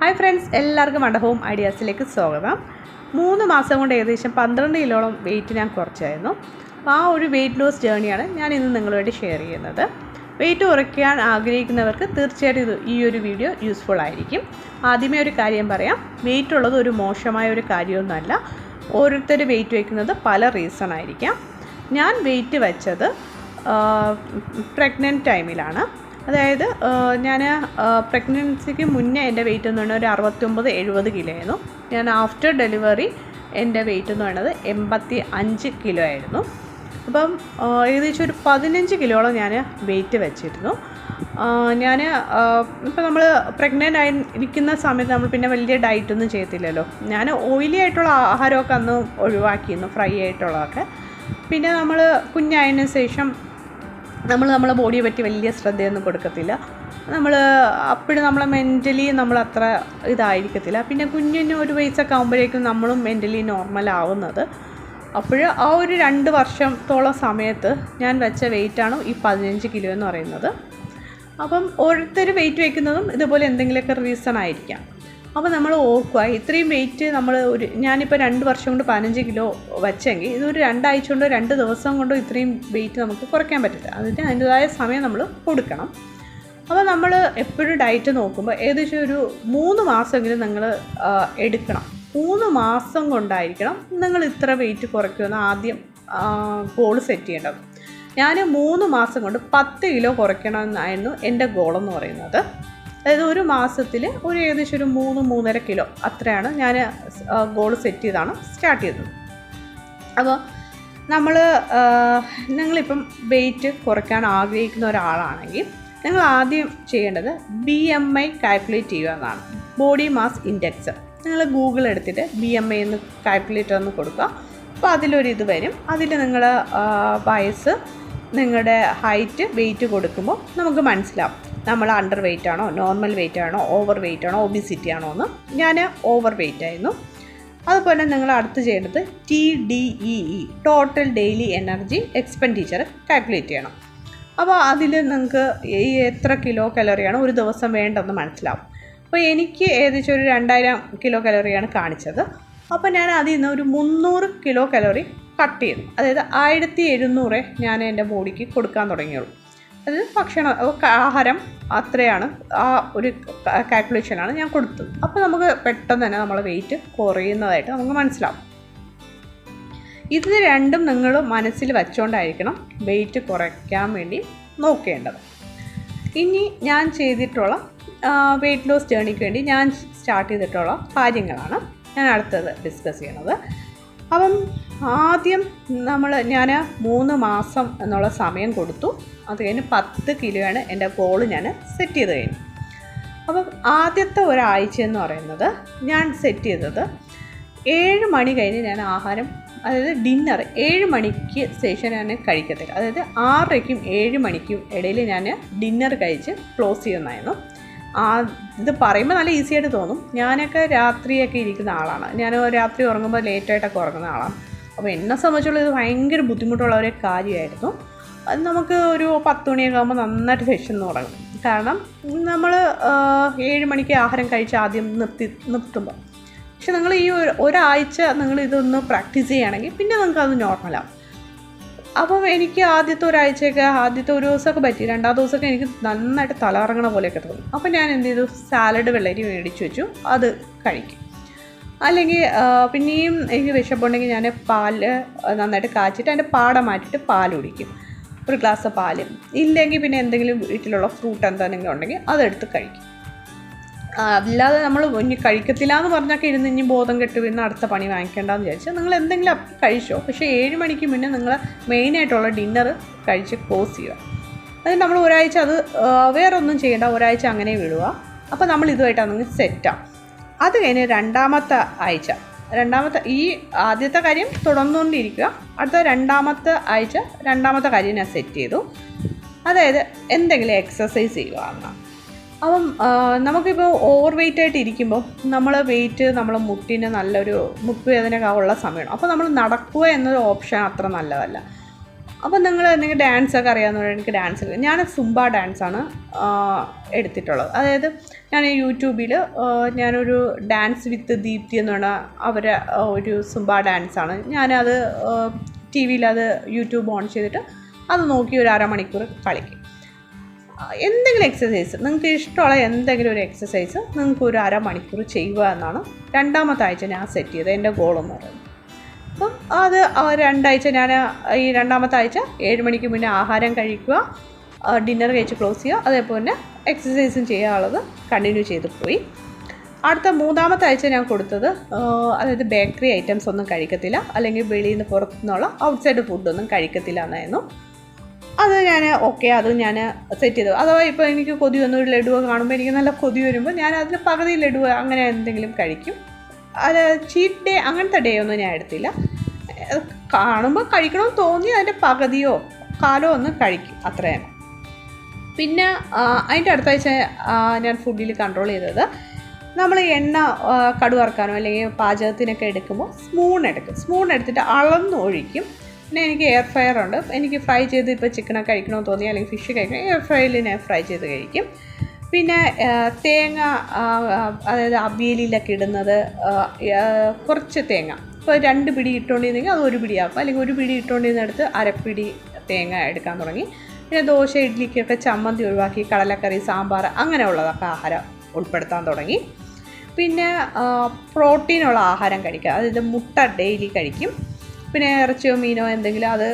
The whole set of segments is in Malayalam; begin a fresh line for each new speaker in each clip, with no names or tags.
ഹായ് ഫ്രണ്ട്സ്, എല്ലാവർക്കും വണ്ട ഹോം ഐഡിയാസിലേക്ക് സ്വാഗതം. 3 മാസം കൊണ്ട് ഏകദേശം 12 കിലോളം വെയിറ്റ് ഞാൻ കുറച്ചായിരുന്നു. അപ്പോൾ ആ ഒരു വെയിറ്റ് ലോസ് ജേണിയാണ് ഞാൻ ഇന്ന് നിങ്ങളുമായിട്ട് ഷെയർ ചെയ്യുന്നത്. വെയിറ്റ് കുറയ്ക്കാൻ ആഗ്രഹിക്കുന്നവർക്ക് തീർച്ചയായിട്ടും ഈ ഒരു വീഡിയോ യൂസ്ഫുൾ ആയിരിക്കും. ആദ്യമേ ഒരു കാര്യം പറയാം, വെയിറ്റ് ഉള്ളത് ഒരു മോശമായ ഒരു കാര്യമൊന്നുമല്ല. ഓരോരുത്തർ വെയിറ്റ് വയ്ക്കുന്നത് പല റീസൺ ആയിരിക്കാം. ഞാൻ വെയിറ്റ് വെച്ചത് പ്രഗ്നൻറ്റ് ടൈമിലാണ്. അതായത് ഞാൻ പ്രഗ്നൻസിക്ക് മുന്നേ എൻ്റെ വെയിറ്റ് എന്ന് പറയുന്നത് ഒരു 69-70 കിലോ ആയിരുന്നു. ഞാൻ ആഫ്റ്റർ ഡെലിവറി എൻ്റെ വെയിറ്റ് എന്ന് പറയുന്നത് 85 കിലോ ആയിരുന്നു. അപ്പം ഏകദേശം ഒരു 15 കിലോളം ഞാൻ വെയിറ്റ് വെച്ചിരുന്നു. ഞാൻ ഇപ്പോൾ നമ്മൾ പ്രഗ്നൻ്റ് ആയി ഇരിക്കുന്ന സമയത്ത് നമ്മൾ പിന്നെ വലിയ ഡയറ്റൊന്നും ചെയ്യത്തില്ലല്ലോ. ഞാൻ ഓയിലി ആയിട്ടുള്ള ആഹാരമൊക്കെ അന്ന് ഒഴിവാക്കിയിരുന്നു, ഫ്രൈ ആയിട്ടുള്ളതൊക്കെ. പിന്നെ നമ്മൾ കുഞ്ഞായതിനു ശേഷം നമ്മളെ ബോഡിയെ പറ്റി വലിയ ശ്രദ്ധയൊന്നും കൊടുക്കത്തില്ല. അപ്പോഴും നമ്മളെ മെൻ്റലി അത്ര ഇതായിരിക്കത്തില്ല. പിന്നെ കുഞ്ഞിന് ഒരു വയസ്സൊക്കെ ആകുമ്പോഴേക്കും നമ്മളും മെൻ്റലി നോർമലാവുന്നത്. അപ്പോൾ ആ ഒരു 2 വർഷത്തോളം സമയത്ത് ഞാൻ വെച്ച വെയിറ്റാണ് ഈ 15 കിലോ എന്ന് പറയുന്നത്. അപ്പം ഓരോരുത്തർ വെയിറ്റ് വയ്ക്കുന്നതും ഇതുപോലെ എന്തെങ്കിലുമൊക്കെ റീസൺ ആയിരിക്കാം. അപ്പോൾ നമ്മൾ ഓർക്കുക, ഇത്രയും വെയിറ്റ് ഞാനിപ്പോൾ 2 വർഷം കൊണ്ട് 15 കിലോ വെച്ചെങ്കിൽ ഇതൊരു 2 ആഴ്ച കൊണ്ടോ 2 ദിവസം കൊണ്ടോ ഇത്രയും വെയിറ്റ് നമുക്ക് കുറയ്ക്കാൻ പറ്റില്ല. അതിൻ്റെതായ സമയം നമ്മൾ കൊടുക്കണം. അപ്പോൾ നമ്മൾ എപ്പോഴും ഡയറ്റ് നോക്കുമ്പോൾ ഏകദേശം ഒരു 3 മാസമെങ്കിലും നിങ്ങൾ എടുക്കണം. 3 മാസം കൊണ്ടായിരിക്കണം നിങ്ങൾ ഇത്ര വെയിറ്റ് കുറയ്ക്കുമെന്ന് ആദ്യം ഗോൾ സെറ്റ് ചെയ്യേണ്ടത്. ഞാൻ 3 മാസം കൊണ്ട് 10 കിലോ കുറയ്ക്കണമെന്നായിരുന്നു എൻ്റെ ഗോളെന്ന് പറയുന്നത്. അതായത് ഒരു മാസത്തിൽ ഏകദേശം ഒരു 3-3.5 കിലോ അത്രയാണ് ഞാൻ ഗോൾ സെറ്റ് ചെയ്താണ് സ്റ്റാർട്ട് ചെയ്തത്. അപ്പോൾ നിങ്ങളിപ്പം വെയിറ്റ് കുറയ്ക്കാൻ ആഗ്രഹിക്കുന്ന ഒരാളാണെങ്കിൽ നിങ്ങൾ ആദ്യം ചെയ്യേണ്ടത് BMI കാൽക്കുലേറ്റ് ചെയ്യുക എന്നാണ്. Body mass index. നിങ്ങൾ ഗൂഗിൾ എടുത്തിട്ട് BMI എന്ന് കാൽക്കുലേറ്റർ ഒന്ന് കൊടുക്കുക. അപ്പോൾ അതിലൊരിത് വരും. അതിൽ നിങ്ങൾ വയസ്സ്, നിങ്ങളുടെ ഹൈറ്റ്, വെയിറ്റ് കൊടുക്കുമ്പോൾ നമുക്ക് മനസ്സിലാവും നമ്മൾ അണ്ടർ വെയിറ്റ് ആണോ, നോർമൽ വെയിറ്റ് ആണോ, ഓവർ വെയിറ്റ് ആണോ, ഒബിസിറ്റി ആണോ എന്ന്. ഞാൻ ഓവർ വെയിറ്റ് ആയിരുന്നു. അതുപോലെ നിങ്ങൾ അടുത്ത് ചെയ്യേണ്ടത് TDEE, total daily energy expenditure calculate ചെയ്യണം. അപ്പോൾ അതിൽ നിങ്ങൾക്ക് എത്ര കിലോ കലോറിയാണ് ഒരു ദിവസം വേണ്ടതെന്ന് മനസ്സിലാവും. അപ്പോൾ എനിക്ക് ഏകദേശം ഒരു 2000 കിലോ കലോറിയാണ് കാണിച്ചത്. അപ്പോൾ ഞാൻ അതിൽ നിന്ന് ഒരു 300 കിലോ കലോറി കട്ട് ചെയ്തു. അതായത് 1700 ഞാൻ എൻ്റെ ബോഡിക്ക് കൊടുക്കാൻ തുടങ്ങിയുള്ളൂ. അത് ആഹാരം അത്രയാണ്, ആ ഒരു കാൽക്കുലേഷനാണ് ഞാൻ കൊടുത്തത്. അപ്പോൾ നമുക്ക് പെട്ടെന്ന് തന്നെ നമ്മളെ വെയിറ്റ് കുറയുന്നതായിട്ട് നമുക്ക് മനസ്സിലാവും. ഇത് രണ്ടും നിങ്ങൾ മനസ്സിൽ വെച്ചുകൊണ്ടായിരിക്കണം വെയിറ്റ് കുറയ്ക്കാൻ വേണ്ടി നോക്കേണ്ടത്. ഇനി ഞാൻ ചെയ്തിട്ടുള്ള വെയിറ്റ് ലോസ് ജേണിക്ക് വേണ്ടി ഞാൻ സ്റ്റാർട്ട് ചെയ്തിട്ടുള്ള കാര്യങ്ങളാണ് ഞാൻ അടുത്തത് ഡിസ്കസ് ചെയ്യണത്. അപ്പം ആദ്യം ഞാൻ 3 മാസം എന്നുള്ള സമയം കൊടുത്തു. അത് കഴിഞ്ഞ് 10 കിലോയാണ് എൻ്റെ ഗോൾ ഞാൻ സെറ്റ് ചെയ്ത് കഴിഞ്ഞു. അപ്പം ആദ്യത്തെ ഒരാഴ്ച എന്ന് പറയുന്നത് ഞാൻ സെറ്റ് ചെയ്തത് 7 മണി കഴിഞ്ഞ് ഞാൻ ആഹാരം, അതായത് ഡിന്നർ 7 മണിക്ക് ശേഷം ഞാൻ കഴിക്കത്തില്ല. അതായത് 6:00-ക്കും 7 മണിക്കും ഇടയിൽ ഞാൻ ഡിന്നർ കഴിച്ച് ക്ലോസ് ചെയ്യുന്നതായിരുന്നു. ഇത് പറയുമ്പോൾ നല്ല ഈസി ആയിട്ട് തോന്നും. ഞാനൊക്കെ രാത്രിയൊക്കെ ഇരിക്കുന്ന ആളാണ്. ഞാൻ രാത്രി ഉറങ്ങുമ്പോൾ ലേറ്റായിട്ടൊക്കെ ഉറങ്ങുന്ന ആളാണ്. അപ്പോൾ എന്നെ സംബന്ധിച്ചുള്ള ഇത് ഭയങ്കര ബുദ്ധിമുട്ടുള്ള ഒരു കാര്യമായിരുന്നു. അത് നമുക്ക് ഒരു 10 മണിയൊക്കെ ആകുമ്പോൾ നന്നായിട്ട് വിശന്ന് തുടങ്ങും. കാരണം നമ്മൾ 7 മണിക്ക് ആഹാരം കഴിച്ച് ആദ്യം നിർത്തുമ്പോൾ. പക്ഷെ നിങ്ങൾ ഈ ഒരാഴ്ച നിങ്ങൾ ഇതൊന്ന് പ്രാക്ടീസ് ചെയ്യുകയാണെങ്കിൽ പിന്നെ നിങ്ങൾക്കത് നോർമലാവും. അപ്പം എനിക്ക് ആദ്യത്തെ ഒരു ദിവസമൊക്കെ പറ്റി. 2ാം ദിവസമൊക്കെ എനിക്ക് നന്നായിട്ട് തലകറങ്ങണ പോലെയൊക്കെ തോന്നി. അപ്പോൾ ഞാൻ എന്ത് ചെയ്തു, സാലഡ് വെള്ളരി മേടിച്ച് വെച്ചു, അത് കഴിക്കും. അല്ലെങ്കിൽ പിന്നെയും എനിക്ക് വിശപ്പുണ്ടെങ്കിൽ ഞാൻ പാല് നന്നായിട്ട് കാച്ചിട്ട് അതിൻ്റെ പാട മാറ്റിയിട്ട് പാൽ കുടിക്കും, ഒരു ഗ്ലാസ് പാല്. ഇല്ലെങ്കിൽ പിന്നെ എന്തെങ്കിലും വീട്ടിലുള്ള ഫ്രൂട്ട് എന്തെങ്കിലും ഉണ്ടെങ്കിൽ അതെടുത്ത് കഴിക്കും. അല്ലാതെ നമ്മൾ ഇനി കഴിക്കത്തില്ല എന്ന് പറഞ്ഞൊക്കെ ഇനി ബോധം കെട്ട് പിന്നെ അടുത്ത പണി വാങ്ങിക്കേണ്ടെന്ന് വിചാരിച്ചാൽ നിങ്ങൾ എന്തെങ്കിലും കഴിച്ചോ. പക്ഷേ 7 മണിക്ക് മുന്നേ നിങ്ങൾ മെയിനായിട്ടുള്ള ഡിന്നർ കഴിച്ച് ക്ലോസ് ചെയ്യുക. അത് നമ്മൾ ഒരാഴ്ച അത് വേറൊന്നും ചെയ്യേണ്ട, ഒരാഴ്ച അങ്ങനെ വിടുക. അപ്പോൾ നമ്മൾ ഇതുമായിട്ടാണ് നിങ്ങൾ സെറ്റാവും. അത് കഴിഞ്ഞ് 2ാമത്തെ ആഴ്ച, ഈ ആദ്യത്തെ കാര്യം തുടർന്നുകൊണ്ടിരിക്കുക. അടുത്ത 2ാമത്തെ ആഴ്ച 2ാമത്തെ കാര്യം ഞാൻ സെറ്റ് ചെയ്തു. അതായത് എന്തെങ്കിലും എക്സസൈസ് ചെയ്യുക എന്നാണ്. അപ്പം നമുക്കിപ്പോൾ ഓവർ വെയിറ്റ് ആയിട്ട് ഇരിക്കുമ്പോൾ നമ്മളെ മുട്ടിന് നല്ലൊരു മുട്ടുവേദന ഉള്ള സമയമാണ്. അപ്പോൾ നമ്മൾ നടക്കുക എന്നൊരു ഓപ്ഷൻ അത്ര നല്ലതല്ല. അപ്പോൾ നിങ്ങൾക്ക് ഡാൻസൊക്കെ അറിയാവുന്നവർ എനിക്ക് ഡാൻസ് ഞാൻ സുംബ ഡാൻസാണ് എടുത്തിട്ടുള്ളത്. അതായത് ഞാൻ യൂട്യൂബിൽ ഞാനൊരു ഡാൻസ് വിത്ത് ദീപ്തി എന്ന് പറഞ്ഞാൽ അവരെ ഒരു സുംബ ഡാൻസാണ്. ഞാനത് ടി വിയിലത് യൂട്യൂബ് ഓൺ ചെയ്തിട്ട് അത് നോക്കി ഒരു അരമണിക്കൂർ കളിക്കും. എന്തെങ്കിലും എക്സസൈസ് നിങ്ങൾക്ക് ഇഷ്ടമുള്ള എന്തെങ്കിലും ഒരു എക്സസൈസ് നിങ്ങൾക്ക് ഒരു അരമണിക്കൂർ ചെയ്യുക എന്നാണ് രണ്ടാമത്തെ ആഴ്ച ഞാൻ സെറ്റ് ചെയ്തത്. എൻ്റെ ഗോളെന്ന് പറയുന്നത്. അപ്പം അത് 2 ആഴ്ച ഞാൻ ഈ രണ്ടാമത്തെ ആഴ്ച 7 മണിക്ക് മുന്നേ ആഹാരം കഴിക്കുക, ഡിന്നർ കഴിച്ച് ക്ലോസ് ചെയ്യുക, അതേപോലെ തന്നെ എക്സസൈസും ചെയ്യാനുള്ളത് കണ്ടിന്യൂ ചെയ്ത് പോയി. അടുത്ത 3-ാമത്തെ ആഴ്ച ഞാൻ കൊടുത്തത് അതായത് ബേക്കറി ഐറ്റംസ് ഒന്നും കഴിക്കത്തില്ല, അല്ലെങ്കിൽ വെളിയിൽ നിന്ന് പുറത്തുനിന്നുള്ള ഔട്ട്സൈഡ് ഫുഡൊന്നും കഴിക്കത്തില്ല എന്നായിരുന്നു. അത് അതും ഞാൻ സെറ്റ് ചെയ്തു. അഥവാ ഇപ്പോൾ എനിക്ക് കൊതി വന്നു ഒരു ലഡുവോ കാണുമ്പോൾ എനിക്ക് നല്ല കൊതി വരുമ്പോൾ ഞാൻ അതിന് പകുതി ലഡുവ അങ്ങനെ എന്തെങ്കിലും കഴിക്കും. അത് ചീറ്റ് ഡേ അങ്ങനത്തെ ഡേ ഒന്നും ഞാൻ എടുത്തില്ല. കാണുമ്പോൾ കഴിക്കണമെന്ന് തോന്നി അതിൻ്റെ പകുതിയോ കാലോ ഒന്ന് കഴിക്കും, അത്രയാണ്. പിന്നെ അതിൻ്റെ അടുത്ത ആഴ്ച ഞാൻ ഫുഡിൽ കൺട്രോൾ ചെയ്തത് നമ്മൾ എണ്ണ കടുവറക്കാനോ അല്ലെങ്കിൽ പാചകത്തിനൊക്കെ എടുക്കുമ്പോൾ സ്പൂൺ എടുത്തിട്ട് അളന്ന് ഒഴിക്കും. പിന്നെ എനിക്ക് എയർ ഫ്രയർ ഉണ്ട്. എനിക്ക് ഫ്രൈ ചെയ്ത് ഇപ്പോൾ ചിക്കനൊക്കെ കഴിക്കണമെന്ന് തോന്നി അല്ലെങ്കിൽ ഫിഷ് കഴിക്കണം, എയർ ഫ്രയറിൽ ഞാൻ ഫ്രൈ ചെയ്ത് കഴിക്കും. പിന്നെ തേങ്ങ, അതായത് അവിയലിലൊക്കെ ഇടുന്നത് കുറച്ച് തേങ്ങ, ഇപ്പോൾ 2 പിടി ഇട്ടുകൊണ്ടിരുന്നെങ്കിൽ അത് 1 പിടിയാക്കും, അല്ലെങ്കിൽ 1 പിടി ഇട്ടുകൊണ്ടിരുന്നെടുത്ത് അരപ്പിടി തേങ്ങ എടുക്കാൻ തുടങ്ങി. പിന്നെ ദോശ ഇഡ്ലിക്കൊക്കെ ചമ്മന്തി ഒഴിവാക്കി കടലക്കറി, സാമ്പാർ അങ്ങനെയുള്ളതൊക്കെ ആഹാരം ഉൾപ്പെടുത്താൻ തുടങ്ങി. പിന്നെ പ്രോട്ടീനുള്ള ആഹാരം കഴിക്കുക, അതായത് മുട്ട ഡെയിലി കഴിക്കും. പിന്നെ ഇറച്ചിയോ മീനോ എന്തെങ്കിലും അത്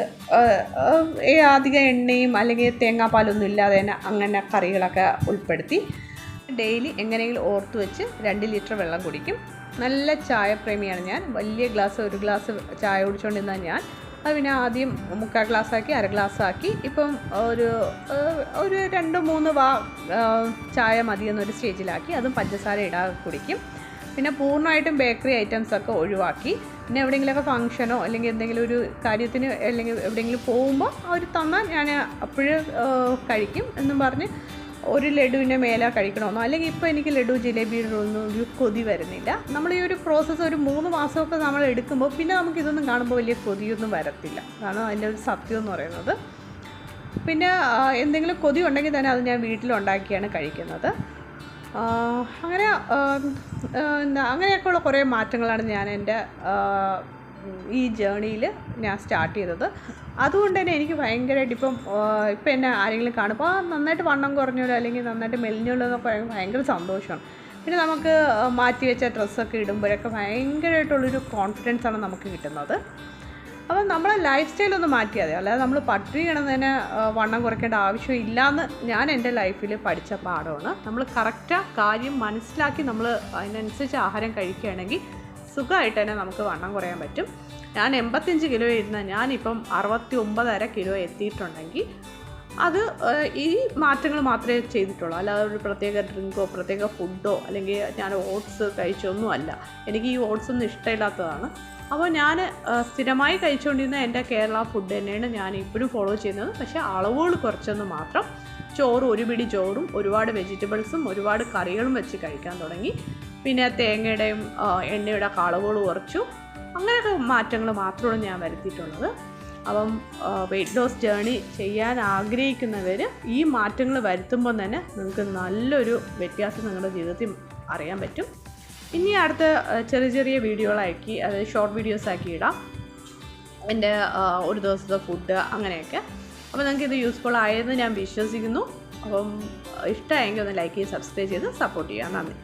അധികം എണ്ണയും അല്ലെങ്കിൽ തേങ്ങാപ്പാലൊന്നും ഇല്ലാതെ തന്നെ അങ്ങനെ കറികളൊക്കെ ഉൾപ്പെടുത്തി ഡെയിലി എങ്ങനെയെങ്കിലും ഓർത്ത് വെച്ച് 2 ലിറ്റർ വെള്ളം കുടിക്കും. നല്ല ചായപ്രേമിയാണ് ഞാൻ. വലിയ ഗ്ലാസ് 1 ഗ്ലാസ് ചായ കുടിച്ചുകൊണ്ടിരുന്നാൽ ഞാൻ അത് പിന്നെ ആദ്യം 3/4 ഗ്ലാസ്സാക്കി 1/2 ഗ്ലാസ്സാക്കി ഇപ്പം ഒരു 2-3 ചായ മതിയെന്നൊരു സ്റ്റേജിലാക്കി അതും പഞ്ചസാര ഇടാതെ കുടിക്കും. പിന്നെ പൂർണ്ണമായിട്ടും ബേക്കറി ഐറ്റംസൊക്കെ ഒഴിവാക്കി. പിന്നെ എവിടെയെങ്കിലുമൊക്കെ ഫംഗ്ഷനോ അല്ലെങ്കിൽ എന്തെങ്കിലും ഒരു കാര്യത്തിന് അല്ലെങ്കിൽ എവിടെയെങ്കിലും പോകുമ്പോൾ അവർ തന്നാൽ ഞാൻ അപ്പോഴും കഴിക്കും എന്നും പറഞ്ഞ് ഒരു ലഡുവിൻ്റെ മേലെ കഴിക്കണമെന്നോ അല്ലെങ്കിൽ ഇപ്പോൾ എനിക്ക് ലഡു ജിലേബിയൊന്നും ഒരു കൊതി വരുന്നില്ല. നമ്മൾ ഈ ഒരു പ്രോസസ്സ് ഒരു 3 മാസമൊക്കെ നമ്മൾ എടുക്കുമ്പോൾ പിന്നെ നമുക്കിതൊന്നും കാണുമ്പോൾ വലിയ കൊതിയൊന്നും വരത്തില്ല. കാരണം അതിൻ്റെ ഒരു സത്യം എന്ന് പറയുന്നത്. പിന്നെ എന്തെങ്കിലും കൊതി ഉണ്ടെങ്കിൽ തന്നെ അത് ഞാൻ വീട്ടിലുണ്ടാക്കിയാണ് കഴിക്കുന്നത്. അങ്ങനെ അങ്ങനെയൊക്കെയുള്ള കുറേ മാറ്റങ്ങളാണ് ഞാൻ എൻ്റെ ഈ ജേണിയിൽ ഞാൻ സ്റ്റാർട്ട് ചെയ്തത്. അതുകൊണ്ട് തന്നെ എനിക്ക് ഭയങ്കരമായിട്ട് ഇപ്പം എന്നെ ആരെങ്കിലും കാണുമ്പോൾ നന്നായിട്ട് വണ്ണം കുറഞ്ഞല്ലോ അല്ലെങ്കിൽ നന്നായിട്ട് മെലിഞ്ഞല്ലോ എന്നൊക്കെ ഭയങ്കര സന്തോഷമാണ്. പിന്നെ നമുക്ക് മാറ്റി വെച്ച ഡ്രസ്സൊക്കെ ഇടുമ്പോഴൊക്കെ ഭയങ്കരമായിട്ടുള്ളൊരു കോൺഫിഡൻസാണ് നമുക്ക് കിട്ടുന്നത്. അപ്പം നമ്മളെ ലൈഫ് സ്റ്റൈലൊന്ന് മാറ്റിയാൽ മതി. അല്ലാതെ നമ്മൾ പട്ടിണി കിടന്നതിന് വണ്ണം കുറയ്ക്കേണ്ട ആവശ്യമില്ലയെന്ന് ഞാൻ എൻ്റെ ലൈഫിൽ പഠിച്ച പാഠമാണ്. നമ്മൾ കറക്റ്റ് കാര്യം മനസ്സിലാക്കി നമ്മൾ അതിനനുസരിച്ച് ആഹാരം കഴിക്കുകയാണെങ്കിൽ സുഖമായിട്ട് തന്നെ നമുക്ക് വണ്ണം കുറയാൻ പറ്റും. ഞാൻ 85 കിലോ ഇരുന്ന ഞാനിപ്പം 69.5 കിലോ എത്തിയിട്ടുണ്ടെങ്കിൽ അത് ഈ മാറ്റങ്ങൾ മാത്രമേ ചെയ്തിട്ടുള്ളൂ. അല്ലാതെ ഒരു പ്രത്യേക ഡ്രിങ്കോ പ്രത്യേക ഫുഡോ അല്ലെങ്കിൽ ഞാൻ ഓട്സ് കഴിച്ചൊന്നുമല്ല. എനിക്ക് ഈ ഓട്സൊന്നും ഇഷ്ടമില്ലാത്തതാണ്. അപ്പോൾ ഞാൻ സ്ഥിരമായി കഴിച്ചുകൊണ്ടിരുന്ന എൻ്റെ കേരള ഫുഡ് തന്നെയാണ് ഞാൻ ഇപ്പോഴും ഫോളോ ചെയ്യുന്നത്. പക്ഷേ അളവുകൾ കുറച്ചൊന്ന് മാത്രം. ചോറ് 1 പിടി ചോറും ഒരുപാട് വെജിറ്റബിൾസും ഒരുപാട് കറികളും വെച്ച് കഴിക്കാൻ തുടങ്ങി. പിന്നെ തേങ്ങയുടെയും എണ്ണയുടെ അളവുകൾ കുറച്ചു. അങ്ങനെയൊക്കെ മാറ്റങ്ങൾ മാത്രമാണ് ഞാൻ വരുത്തിയിട്ടുള്ളത്. അപ്പം വെയ്റ്റ് ലോസ് ജേണി ചെയ്യാൻ ആഗ്രഹിക്കുന്നവർ ഈ മാറ്റങ്ങൾ വരുത്തുമ്പോൾ തന്നെ നിങ്ങൾക്ക് നല്ലൊരു വ്യത്യാസം നിങ്ങളുടെ ജീവിതത്തിൽ അറിയാൻ പറ്റും. ഇനി അടുത്ത ചെറിയ വീഡിയോകളാക്കി, അതായത് ഷോർട്ട് വീഡിയോസാക്കി ഇടാം എൻ്റെ ഒരു ദിവസത്തെ ഫുഡ് അങ്ങനെയൊക്കെ. അപ്പോൾ നിങ്ങൾക്കിത് യൂസ്ഫുൾ ആയെന്ന് ഞാൻ വിശ്വസിക്കുന്നു. അപ്പം ഇഷ്ടമായെങ്കിൽ ഒന്ന് ലൈക്ക് ചെയ്ത് സബ്സ്ക്രൈബ് ചെയ്ത് സപ്പോർട്ട് ചെയ്യാം. നന്ദി.